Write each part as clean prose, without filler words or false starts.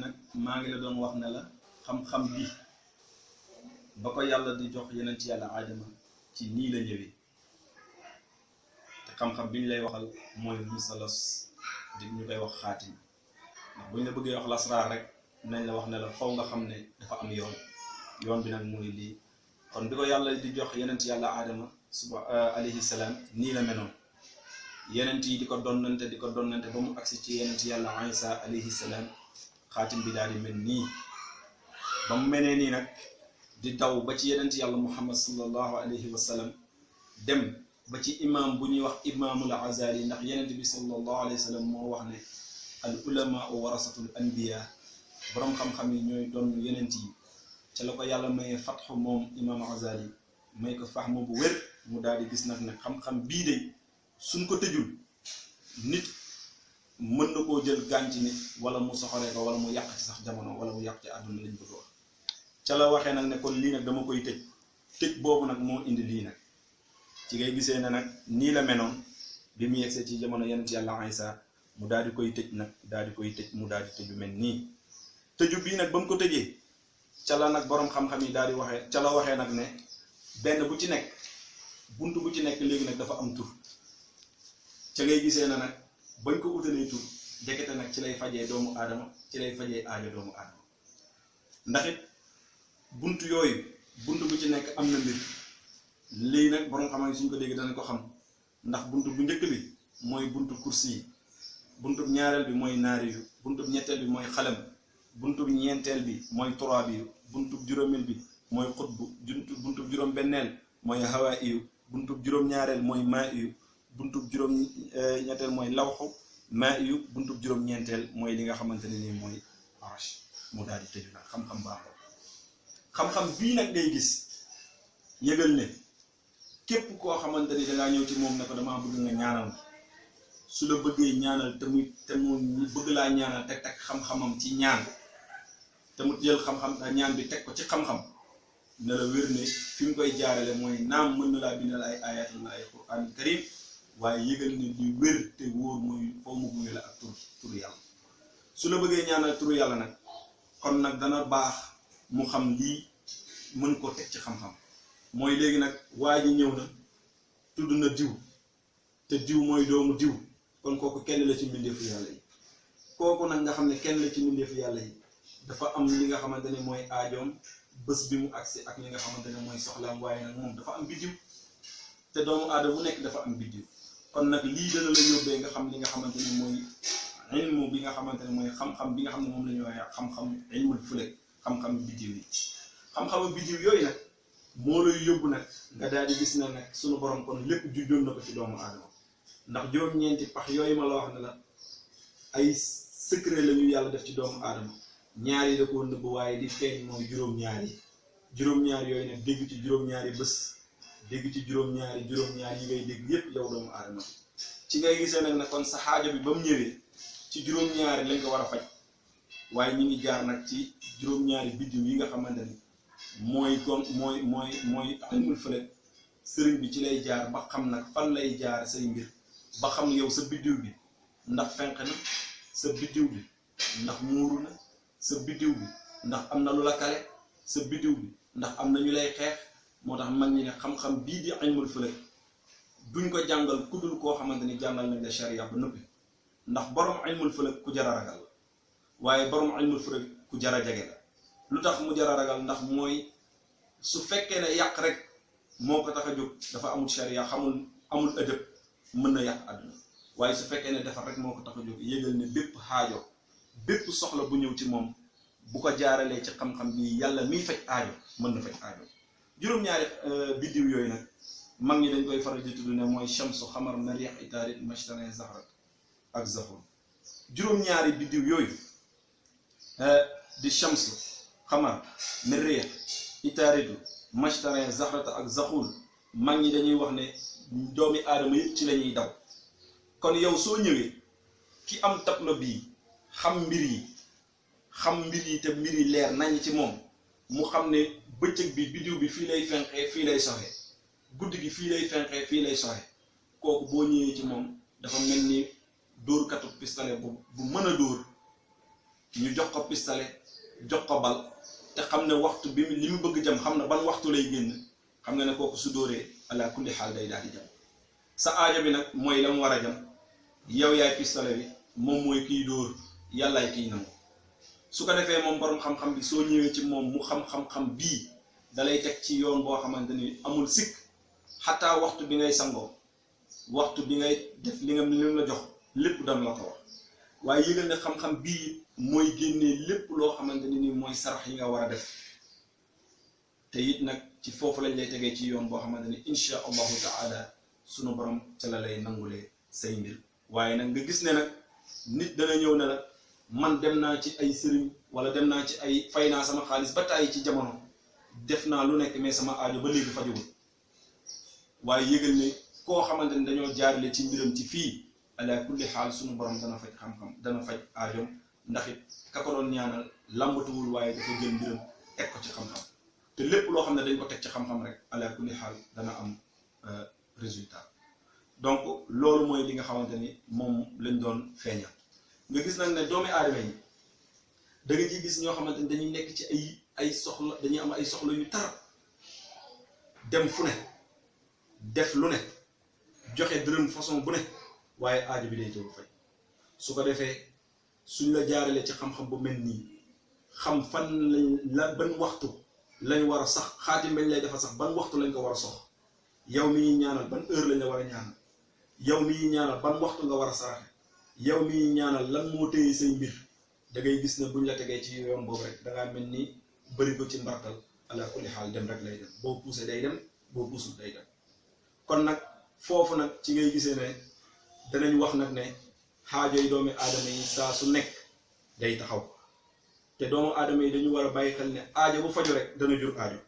nag maa ngi la doon wax ne la xam-xam bi ba ko yàlla di jox yeneen ci yàlla aadama ci nii la ñëwee te xam-xam bi ñu lay waxal mooy musalas di ñu koy wax xaatim ndax bu ñu la bëggee wax lasraar rek nañ la wax ne la faw nga xam ne dafa am yoon bi nag mooy lii kon bi ko yàlla di jox yeneen ci yàlla aadama alayhi salaam nii la menoon yeneen yi di ko donnante ba mu agsi ci yeneen ci yàlla Isa alayhi salaam xaatim bi daal di mel nii ba mu menee nii nag di daw ba ci yeneen ci yàlla Muhammad sallallahu alayhi wa sallam dem ba ci imam bu ñuy wax imaamul Azali ndax yeneen bi sallallahu alayhi wa sallam moo wax ne al ulama warasatul anbiya borom xam-xam yi ñooy doon yeneen yi ca la ko yàlla mayee fatxu moom imam Azali may ko fahmu bu wér mu daal di gis nag ne xam-xam bii de suñ ko tëjul nit mën na koo jël gànc nit wala mu soxoree ko wala mu yàq ci sax jamono wala mu yàq ci àdduna lañ bëgg wax ca la waxee nag ne kon lii nag dama koy tëj boobu nag moo indi lii nag ci ngay gisee ne nag nii la menoon bi mu yegsee ci jamono yenn ci yàlla Isa mu daal di koy tëj nag mu daal di tëju mel nii tëju bii nag ba mu ko tëjee ca la nag boroom xam-xam yi daal di waxee ca la waxee nag ne benn bu ci nekk bunt bu ci nekk léegi nag dafa am tur ca ngay gisee na nag bañ ko utalee tur dekete nag ci lay fajee doomu aadama ci lay fajee aajo doomu aadama ndax it bunt yooyu bunt bu ci nekk am na mbir lii nag borom xam-xam suñ ko dégg danañ ko xam ndax bunt bu njëkk bi mooy buntu kursi yi buntu ñaareel bi mooy naari yu buntu ñetteel bi mooy xalam buntu ñeenteel bi mooy trois bi buntu juróomeel bi mooy xutbu buntu juróom benneel mooy hawaa iyu buntu juróom ñaareel mooy maa iyu buntu juróom ñetteel mooy lawxu maa iyu buntu juróom ñeenteel mooy li nga xamante ne nii mooy arsh mu daal di tëju nag xam-xam baaxoo xam-xam bii nag ngay gis yëgal ne képp koo xamante ni dangaa ñëw ci moom ne ko damaa bëgg nga ñaanal su la bëggee ñaanal te mu bëgg laa ñaanal teg xam-xamam ci ñaan te mu jël xam-xam ñaan bi teg ko ci xam-xam ne la wér ne fi mu koy jaarale mooy naam mën na laa bindal ay ayatullah ay quran karim waaye yëgal ne li wér te wóor mooy foo mu gunge la ak turu yàlla su la bëggee ñaanal turu yàlla nag kon nag dana baax mu xam lii mën koo teg ci xam-xam mooy léegi nag waa ji ñëw na tudd na diw te diw mooy doomu diw kon kooku kenn la ci mbindeefu yàlla yi kooku nag nga xam ne kenn la ci mbindeefu yàlla yi dafa am li nga xamante ne mooy aajoom bés bi mu agsi ak li nga xamante ne mooy soxlaam waaye nag moom dafa am biddiw te doomu aadama bu nekk dafa am biddiw kon nag lii dana la yóbbee nga xam li nga xamante ne mooy ilmu bi nga xamante ne mooy xam-xam bi nga xam ne moom la ñu waxee xam-xam ilmul fulek xam-xam biddiw yi xam-xamu biddiw yooyu nag moo lay yóbbu nag nga daal di gis ne nag suñu borom kon lépp juddoon na ko ci doomu aadama ndax juróom-ñeenti pax yooyu ma la wax ne la ay secret la ñu yàlla def ci doomu aadama ñaar yi da koo nëbb waaye di feeñ mooy juróom-ñaar yooyu nag dégg ci juróom-ñaari bés dégg ci juróom-ñaar yi ngay dégg yépp yow doomu aadama ci ngay gisee nag ne kon sa xaajo bi ba mu ñëwee ci juróom-ñaari lañ ko war a faj waaye ñu ngi jaar nag ci juróom-ñaari biddiw yi nga xamante ni mooy ilmul falak sëriñ bi ci lay jaar ba xam nag fan lay jaar say mbir ba xam yow sa biddiw bi ndax fenq na sa biddiw bi ndax muuru na sa biddiw bi ndax am na lu la kale sa biddiw bi ndax am na ñu lay xeex moo tax mag ñi ne xam-xam bii di ilmul falak duñ ko jàngal ku dul koo xamante ni jàngal nañ la sharia ba noppi ndax borom ilmul falak ku jar a ragal la waaye borom ilmul falak ku jar a jege la lu tax mu jar a ragal ndax mooy su fekkee ne yàq rek moo ko tax a jóg dafa amul sharia amul ëdëb mën na yàq àdduna waaye su fekkee ne defar rek moo ko tax a jóg yëgal ne bépp xaajo bépp soxla bu ñëw ci moom bu ko jaaralee ci xam-xam bi yàlla miy faj aajo mën na faj aajo juróom-ñaari biddiw yooyu nag mag ñi dañ koy faral di tudd ne mooy shamsu xamar mariix itaarit mashtarin zahrat ak zahul juróom-ñaari biddiw yooyu di shamsu xamar mariix itaaritu mashtarin zahrata ak zaxul mag ñi dañuy wax ne doomi aadama yëpp ci la ñuy daw kon yow soo ñëwee ki am tablo bii xam mbir yi te mbir yi leer nañ ci moom mu xam ne bëccëg bi biddiw bi fii lay fenqee fii lay soxe guddi gi fii lay fenqee fii lay soxe kooku boo ñëwee ci moom dafa mel ni dóorkatu pistolet bu mën a dóor ñu jox ko pistolet jox ko bal te xam ne waxtu bi li mu bëgg jam xam ne ban waxtu lay génn xam nga ne kooku su dóoree ala kulli xaal day daal di jam sa aajo bi nag mooy la mu war a jam yow yaay pistolet bi moom mooy kiy dóor yàllaay kiy nangu su ko defee moom borom xam-xam bi soo ñëwee ci moom mu xam-xam-xam bii dalay teg ci yoon boo xamante ni amul sikk xataa waxtu bi ngay sangoo waxtu bi ngay def li la jox lépp dam la ko wax waaye yëgal ne xam-xam bii mooy génnee lépp loo xamante ni mooy sarax yi nga war a def te it nag ci foofu lañ lay tegee ci yoon boo xamante ni insha allahu taala sunu borom ca la lay nangulee say mbir waaye nag nga gis ne nag nit dana ñëw ne la man dem naa ci ay sëriñ wala dem naa ci ay fay naa sama xaalis ba tàyyi ci jamono def naa lu nekk mais sama aajo ba léegi fajowul waaye yëgal ne koo xamante ni dañoo jaarale ci mbiram ci fii ala kulli xaal sunu borom dana faj xam-xam dana faj aajoom ndax it ka ko doon ñaanal lambatuwul waaye dafa jël mbiram teg ko ci xam-xam te lépp loo xam ne dañ ko teg ci xam-xam rek ala kulli xaal dana am résultat donc loolu mooy li nga xamante ni moom lañ doon feeñal nga gis nag ne doomi aadama yi da nga ciy gis ñoo xamante ni dañuy nekk ci ay soxla dañuy am ay soxla yu tar dem fu ne def lu ne joxe dërëm façon bu ne waaye aajo bi day tëw faj su ko defee suñ la jaarale ci xam-xam bu mel nii xam fan lañ la ban waxtu lañ war a sax xaatim bañ lay defal sax ban waxtu lañ ko war a sox yow mi ñuy ñaanal ban heure lañ la war a ñaanal yow mi ñuy ñaanal ban waxtu nga war a saraxe yow mi ñuy ñaanal lan moo téye say mbir da ngay gis ne buñ la tegee ci yoon boobu rek da ngaa mel ni bëri ko ci mbartal ala kulli xaal dem rek lay dem boo poussé day dem boo puusul day dem kon nag foofu nag ci ngay gisee ne danañ wax nag ne xaajo yi doomi aadama yi saa su nekk day taxaw te doomu aadama yi dañu war a bàyyi xel ne aajo bu faju rek dana jur aajo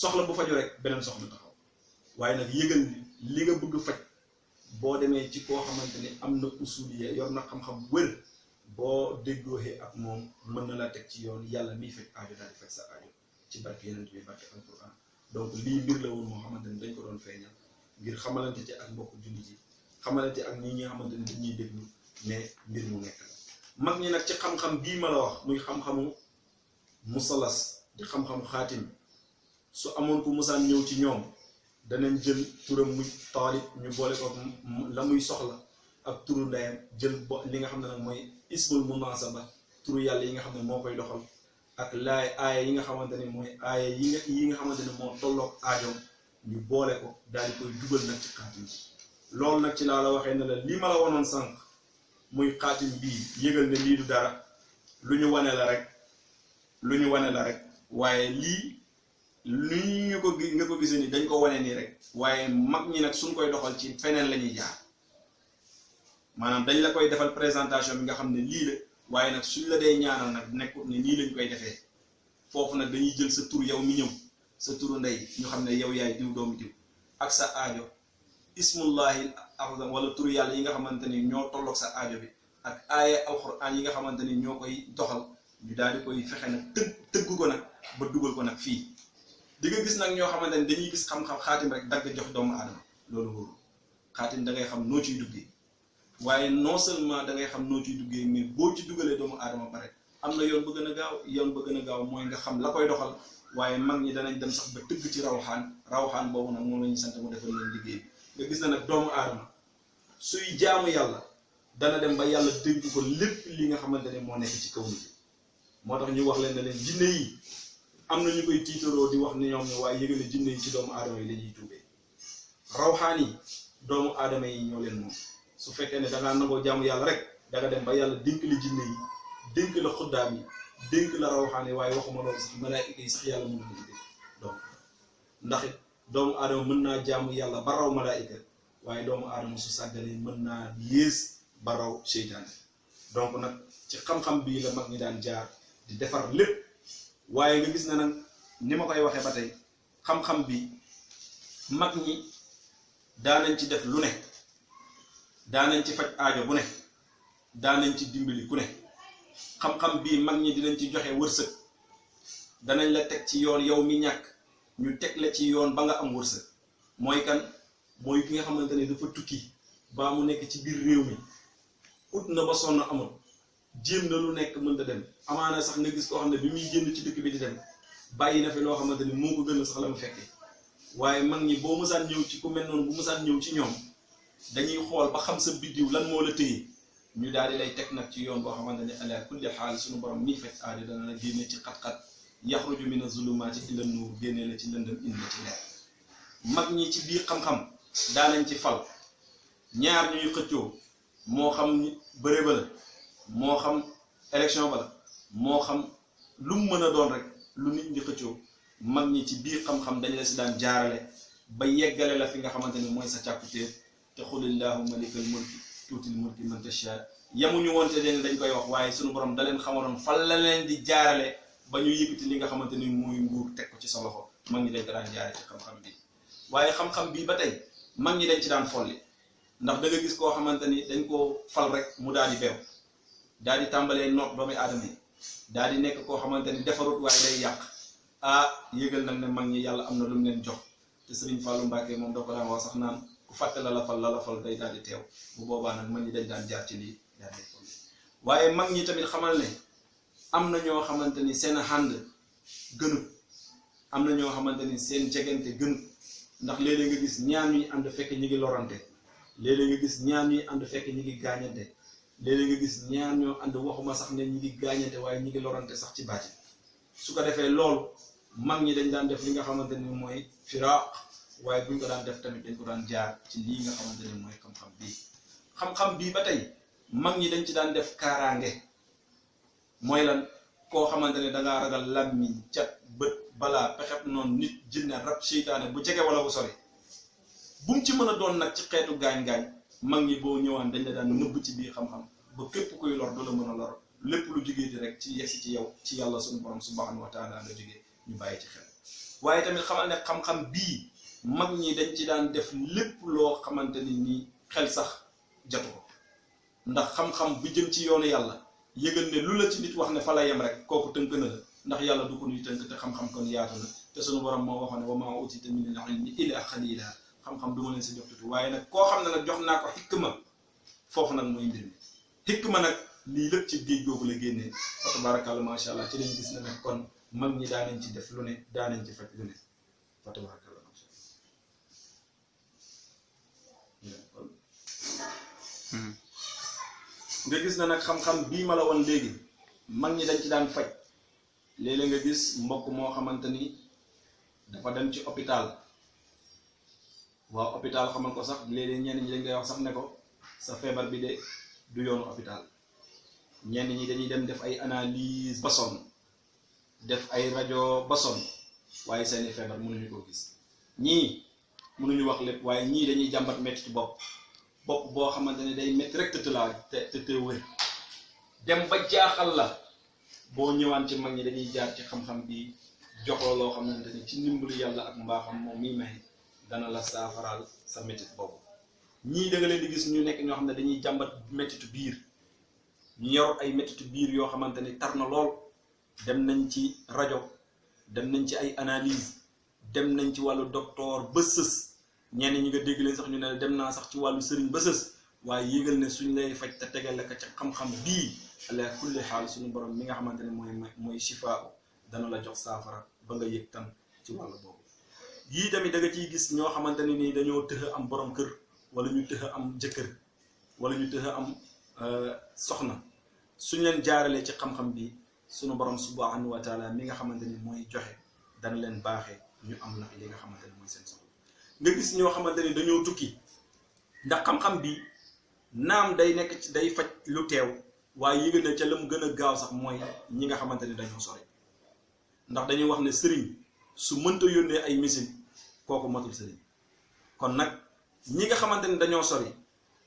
soxla bu faju rek beneen soxla taxaw waaye nag yëgal li nga bëgg faj boo demee ci koo xamante ni am na usuliya yor na xam-xam wër boo déggooxee ak moom mën na laa teg ci yoon yàlla miy faj aajo daal di faj sa aajo ci barke yeneen bi barke alquran donc lii mbir la woon moo xamante ni dañ ko doon feeñal ngir xamalante ci ak mbokk jullit yi xamalante ak ñi nga xamante ni dañuy déglu ne mbir mu nekk la mag ñi nag ci xam-xam bii ma la wax muy xam-xamu musalas di xam-xamu xaatim su amoon ku musaan ñëw ci ñoom danañ jël turam muy taalib ñu boole ko la muy soxla ak turu ndeyam jël li nga xam ne nag mooy ismul munasaba turu yàlla yi nga xam ne moo koy doxal ak laay aaya yi nga xamante ni mooy aaya yi nga xamante ni moo tolloog aajoom ñu boole ko daal di koy dugal nag ci xaatim bi loolu nag ci laa la waxee ne la lii ma la wanoon sànq muy xaatim bii yëgal ne lii du dara lu ñu wane la rek waaye lii lu ñu ko nga ko gisee ni dañ ko wane nii rek waaye mag ñi nag suñ koy doxal ci feneen la ñuy jaar maanaam dañ la koy defal présentation bi nga xam ne lii la waaye nag suñ la dee ñaanal nag nekkut ne nii lañ koy defee foofu nag dañuy jël sa tur yow mi ñëw sa turu ndey ñu xam ne yow yaay diw doomu diw ak sa aajo ismullahi azam wala turu yàlla yi nga xamante ni ñoo tolloog sa aajo bi ak aaya alquran yi nga xamante ni ñoo koy doxal ñu daal di koy fexe nag tëgg ko nag ba dugal ko nag fii di nga gis nag ñoo xamante ni dañuy gis xam-xam xaatim rek dagg jox doomu aadama loolu wóorul xaatim da ngay xam noo ciy duggee waaye non seulement da ngay xam noo ciy duggee mais boo ci dugalee doomu aadama ba rek am na yoon ba gën a gaaw yoon ba gën a gaaw mooy nga xam la koy doxal waaye mag ñi danañ dem sax ba tëgg ci rawxaan boobu nag moom la ñuy sant mu defal leen liggéey bi nga gis na nag doomu aadama suy jaamu yàlla dana dem ba yàlla dégg ko lépp li nga xamante ne moo nekk ci kaw nit moo tax ñu wax leen ne leen jinne yi am na ñu koy tiitaroo di wax ni ñoom ne waaye yëgale jinne yi ci doomu aadama yi la ñuy tuubee rawxaan yi doomu aadama yi ñoo leen moom su fekkee ne da ngaa nangoo jaamu yàlla rek da nga dem ba yàlla dénk la jinne yi dénk la xuddaam yi dénk la rawxaan yi waaye waxuma loolu sax malaayika yi sax yàlla mën na leen dénk donc ndax it doomu aadama mën naa jaamu yàlla ba raw malaayika waaye doomu aadama su sàgganee mën naa yées ba raw seytaane donc nag ci xam-xam bii la mag ñi daan jaar di defar lépp waaye nga gis na nag ni ma koy waxee ba tey xam-xam bi mag ñi daanañ ci def lu ne daanañ ci faj aajo bu ne daanañ ci dimbali ku ne xam-xam bii mag ñi dinañ ci joxe wërsëg danañ la teg ci yoon yow mi ñàkk ñu teg la ci yoon ba nga am wërsëg mooy kan mooy ki nga xamante ne dafa tukki baa mu nekk ci biir réew mi ut na ba sonn amul jéem na lu nekk mënta dem amaana sax nga gis koo xam ne bi muy génn ci dëkk bi di dem bàyyi na fi loo xamante ni moo ko gën a sax la mu fekkee waaye mag ñi boo mësaan ñëw ci ku mel noonu bu mësaan ñëw ci ñoom dañuy xool ba xam sa biddiw lan moo la téye ñu daal di lay teg nag ci yoon boo xamante ne ala kulli xaal suñu borom mii fekk aadi dana la génne ci xat-xat yaxruju mina zulumaati ila nuur génne la ci lëndëm indi la ci leer mag ñi ci biir xam-xam daanañ ci fal ñaar ñuy xëccoo moo xam bëre ba la moo xam élection ba la moo xam lu mu mën a doon rek lu nit ñi xëccoo mag ñi ci biir xam-xam dañ la si daan jaarale ba yeggale la fi nga xamante ni mooy sa càkkutéef te xulillaahu malikal mulki tuutil mulki man tasha yamuñu woon te dañ koy wax waaye suñu borom da leen xamaloon fan la leen di jaarale ba ñu yëkkati li nga xamante ni muy nguur teg ko ci sa loxo mag ñi dañ ko daan jaare ci xam-xam bi waaye xam-xam bii ba tey mag ñi dañ ci daan folli ndax da nga gis koo xamante ni dañ koo fal rek mu daal di beew daal di tàmbalee noot doomi aadama yi daal di nekk koo xamante ni defarut waaye day yàq yëgal nag ne mag ñi yàlla am na lu mu leen jox te Sëriñ Fallou Mbacke moom da ko daan wax sax naan ku fàtte la la fal day daal di teew bu boobaa nag mag ñi dañ daan jaar ci lii daal di folli waaye mag ñi tamit xamal ne am na ñoo xamante ni seen ànd gënut am na ñoo xamante ni seen jegante gënut ndax léeg-léeg nga gis ñaar ñuy ànd fekk ñi ngi lorante léeg-léeg nga gis ñaar ñuy ànd fekk ñi ngi gaañante léeg-léeg nga gis ñaar ñoo ànd waxuma sax ne ñi ngi gaañante waaye ñi ngi lorante sax ci baati su ko defee loolu mag ñi dañ daan def li nga xamante ni mooy firaaq waaye buñ ko daan def tamit dañ ko daan jaar ci lii nga xamante ni mooy xam-xam bii xam-xam bii ba tey mag ñi dañ ci daan def kaaraange mooy lan koo xamante ne dangaa ragal làmmiñ cat bët balaa pexeb noonu nit jinne rab seytaane bu jege wala bu sori bu mu ci mën a doon nag ci xeetu gaañ-gaañ mag ñi boo ñëwaan dañ la daan nëbb ci biir xam-xam ba képp kuy lor du la mën a lor lépp lu jógee di rek ci yegsi ci yow ci yàlla suñu borom subhanahu wa taala la jógee ñu bàyyi ci xel waaye tamit xamal ne xam-xam bii mag ñi dañ ci daan def lépp loo xamante ni nii xel sax jatu ko ndax xam-xam bu jëm ci yoonu yàlla yëgal ne lu la ci nit wax ne fa la yem rek kooku tënk na la ndax yàlla du ko nuy tënk te xam-xam kon yaatu na te sunu borom moo waxoon ne wa maa utiita minal ilmi illaa qaliilaa xam-xam du ma leen si jox tuuti waaye nag koo xam ne nag jox naa ko xikma foofu nag mooy mbir mi xikma nag lii lépp ci géej googu la génnee fa tabaarakallaa macha allah ci lañ gis na nag kon mag ñi daanañ ci def lu ne daanañ ci fekk lu ne fa tabaarakallaa macha allah. nga gis na nag xam-xam bii ma la woon léegi mag ñi dañ ci daan faj léeg-léeg nga gis mbokk moo xamante ni dafa dem ci hôpital waaw hôpital xamal ko sax léeg-léeg ñenn ñi dañ koy wax sax ne ko sa feebar bi de du yoonu hôpital ñenn ñi dañuy dem def ay analyse ba sonn def ay rajo ba sonn waaye seeni feebar mënuñu koo gis ñii mënuñu wax lépp waaye ñii dañuy jàmbat metti ci bopp boo xamante ne day métti rek te wër dem ba jaaxal la boo ñëwaan ci mag ñi dañuy jaar ci xam-xam bi joxoo loo xamante ni ci ndimbalu yàlla ak mbaaxam moom miy may dana la saafaraal sa métit boobu ñii da nga leen di gis ñu nekk ñoo xam ne dañuy jàmbat méttitu biir ñu yor ay méttitu biir yoo xamante ni tar na lool dem nañ ci rajo dem nañ ci ay analyse dem nañ ci wàllu docteur ba sës ñenn ñi nga dégg leen sax ñu ne dem naa sax ci wàllu sëriñ ba sës waaye yëgal ne suñ lay faj te tegal la ko ca xam-xam bii ala kulli xaal suñu borom mi nga xamante ne mooy shifaa dana la jox saafara ba nga yëg tan ci wàllu boobu. yii tamit da nga ciy gis ñoo xamante ne nii dañoo tëx am borom kër wala ñu tëx am jëkkër wala ñu tëx am soxna suñ leen jaaralee ci xam-xam bi suñu borom subhanahu wa taala mi nga xamante ni mooy joxe dana leen baaxee ñu am nag li nga xamante ne mooy seen soxla. nga gis ñoo xamante ni dañoo tukki ndax xam-xam bi naam day nekk ci day faj lu teew waaye yëgal na ca la mu gën a gaaw sax mooy ñi nga xamante ni dañoo sori ndax dañuy wax ne sëriñ su mënta yónnee ay missile kooku matul sëriñ kon nag ñi nga xamante ni dañoo sori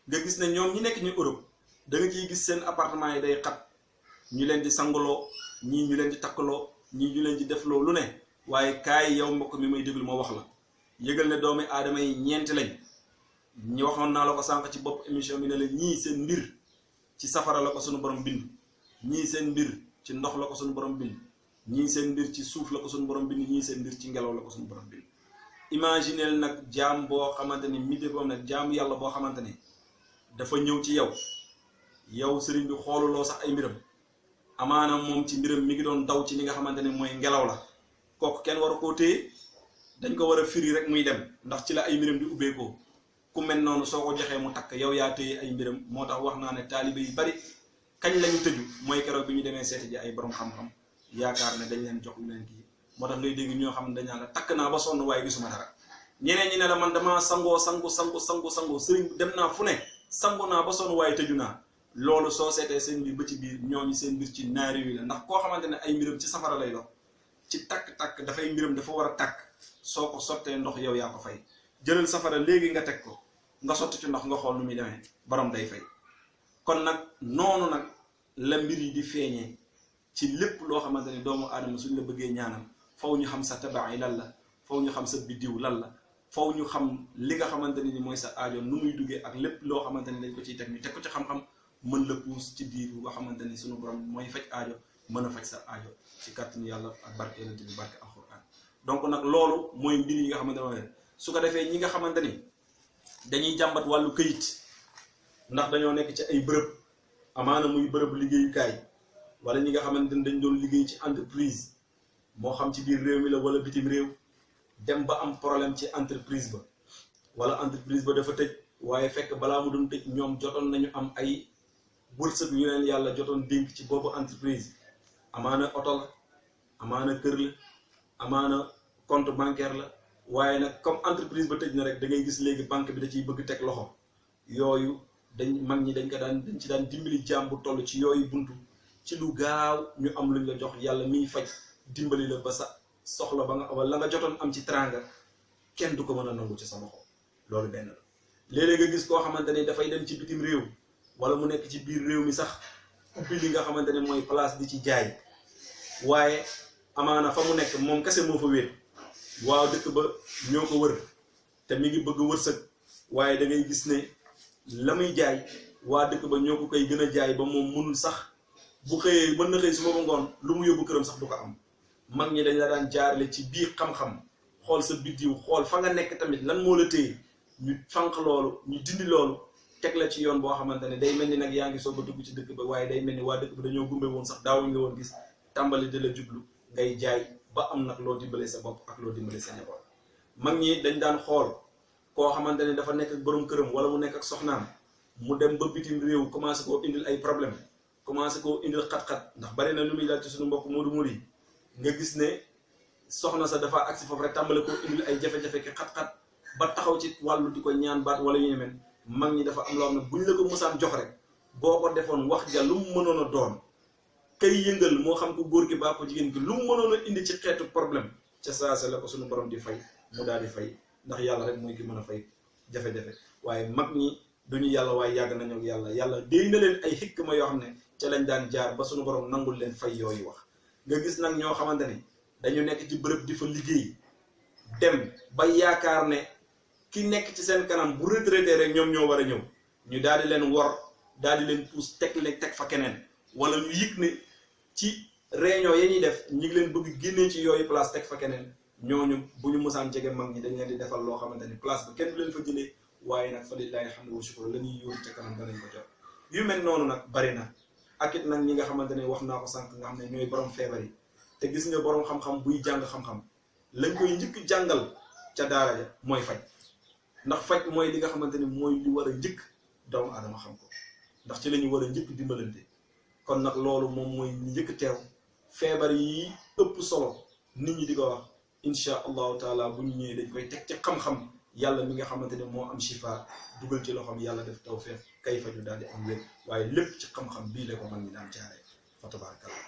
nga gis ne ñoom ñi nekk ñu Europe da nga ciy gis seen appartement yi day xat ñu leen di sanguloo ñii ñu leen di takkaloo ñii ñu leen di defloo lu ne waaye kaay yow mbokk mi may déglu ma wax la yëgal ne doomi aadama yi ñeenti lañ ñu waxoon naa la ko sànq ci bopp émission bi ne la ñii seen mbir ci safara la ko suñu borom bind ñii seen mbir ci ndox la ko suñu borom bind ñii seen mbir ci suuf la ko suñu borom bind ñii seen mbir ci ngelaw la ko suñu borom bind. imagineel nag jaam boo xamante ni midi boobu nag jaam yàlla boo xamante ni dafa ñëw ci yow yow sëriñ bi xooluloo sax ay mbiram amaana moom ci mbiram mi ngi doon daw ci li nga xamante ne mooy ngelaw la kooku kenn war a koo téye dañ ko war a firi rek muy dem ndax ci la ay mbiram di ubbeekoo ku mel noonu soo ko joxee mu takk yow yaa téye ay mbiram moo tax wax naa ne taalibe yu bari kañ lañu tëju mooy keroog bi ñu demee seeti ji ay borom xam-xam yaakaar ne dañ leen jox lu leen kii moo tax ngay dégg ñoo xam ne dañaa la takk naa ba sonn waaye gisuma dara ñeneen ñi ne la man damaa sangu sëriñ dem naa fu ne sangu naa ba sonn waaye tëju naa loolu soo seetee seen mbir ba ci biir ñooñu seen mbir ci naari wi la ndax koo xamante ne ay mbiram ci safara lay dox ci takk-takk dafay mbiram dafa war a takk soo ko sottee ndox yow yaa ko fay jëlal safara léegi nga teg ko nga sotti ci ndox nga xool nu muy demee borom day fay kon nag noonu nag la mbir yi di feeñee ci lépp loo xamante ne doomu aadama suñ la bëggee ñaanal faw ñu xam sa tabaay lan la faw ñu xam sa biddiw lan la faw ñu xam li nga xamante ne ni mooy sa aajo nu muy duggee ak lépp loo xamante ne dañ ko ciy teg ñu teg ko ci xam-xam mën la puus ci diir bu nga xamante ni suñu borom mooy faj aajo mën a faj sa aajo ci kàttanu yàlla ak barke yonent bi barke alxuraan donc nag loolu mooy mbir yi nga xamante ne su ko defee ñi nga xamante ni dañuy jàmbat wàllu këyit ndax dañoo nekk ci ay bërëb amaana muy bërëb liggéeyukaay wala ñi nga xamante ni dañ doon liggéey ci entreprise moo xam ci biir réew mi la wala bitim réew dem ba am problème ci entreprise ba wala entreprise ba dafa tëj waaye fekk balaa mu doon tëj ñoom jotoon nañu am ay wërsëg yu leen yàlla jotoon dénk ci boobu entreprise amaana oto la amaana kër la amaana compte bancaire la waaye nag comme entreprise ba tëj na rek da ngay gis léegi banque bi da ciy bëgg teg loxo yooyu mag ñi dañ ci daan dimbali jaam bu toll ci yooyu buntu ci lu gaaw ñu am luñ la jox yàlla miy faj dimbali la ba sa soxla ba nga wala nga jotoon am ci teranga kenn du ko mën a nangu ci sa loxo loolu benn la léeg-léeg nga gis koo xamante ni dafay dem ci bitim réew wala mu nekk ci biir réew mi sax ubbi li nga xamante ne mooy place di ci jaay waaye amaana fa mu nekk moom kese moo fa wéet waaw dëkk ba ñoo ko wër te mi ngi bëgg wërsëg waaye da ngay gis ne la muy jaay waa dëkk ba ñoo ko koy gën a jaay ba moom mënul sax bu xëyee mën na xëy su booba ngoon lu mu yóbbu këram sax du ko am mag ñi dañ la daan jaarale ci biir xam-xam xool sa biddiw xool fa nga nekk tamit lan moo la téye ñu fànq loolu ñu dindi loolu teg la ci yoon boo xamante ne day mel ni nag yaa ngi soog a dugg ci dëkk ba waaye day mel ni waa dëkk ba dañoo gumbe woon sax daawuñ la woon gis tàmbali di la jublu ngay jaay ba am nag loo dimbale sa bopp ak loo dimbale sa njaboot mag ñi dañ daan xool koo xamante ne dafa nekk ak borom këram wala mu nekk ak soxnaam mu dem ba bitim réew commencé koo indil ay problème commencé koo indil xat-xat ndax bari na lu muy dal ci suñu mbokk Modou Mouri nga gis ne soxna sa dafa agsi foofu rek tàmbale koo indil ay jafe-jafe ki xat-xat ba taxaw ci wàllu di ko ñaan baat wala yu mel mag ñi dafa am loo xam ne buñ la ko musaan jox rek boo ko defoon wax ja lu mu mënoon a doon kay yëngal moo xam ko góor gi baa ko jigéen gi lu mu mënoon a indi ci xeetu problème ca saase la ko suñu borom di fay mu daal di fay ndax yàlla rek mooy ki mën a fay jafe-jafe waaye mag ñi duñu yàlla waaye yàgg nañu ak yàlla déy na leen ay xikma yoo xam ne ca lañ daan jaar ba suñu borom nangul leen fay yooyu wax nga gis nag ñoo xamante ni dañu nekk ci bërëb di fa liggéey dem ba yaakaar ne ki nekk ci seen kanam bu retraité rek ñoom ñoo war a ñëw ñu daal di leen wor daal di leen puus teg fa keneen wala ñu yëg ne ci réunion ya ñuy def ñu ngi leen bëgg génnee ci yooyu place teg fa keneen ñooñu bu ñu mësaan jege mag ñi dañ leen di defal loo xamante ni place ba kenn du leen fa jëlee waaye nag fa lillahi alhamdu wa shukru la ñuy yóoru ca kanam danañ ko jot yu mel noonu nag bari na ak it nag ñi nga xamante ne wax naa ko sànq nga xam ne ñooy borom feebar yi te gis nga borom xam-xam buy jàng xam-xam lañ koy njëkk jàngal ca daara ja mooy faj ndax faj mooy li nga xamante ni mooy li war a njëkk doomu aadama xam ko ndax ci la ñu war a njëkk dimbalante kon nag loolu moom mooy njëkk teew feebar yi ëpp solo nit ñi di ko wax incha allahu taala bu ñu ñëwee dañ koy teg ci xam-xam yàlla mi nga xamante ne moo am shifa dugal ci loxoom yàlla def tawfeex kay faju daal di am wér waaye lépp ci xam-xam bii la ko mag ñi daan jaaree fa tabarakallah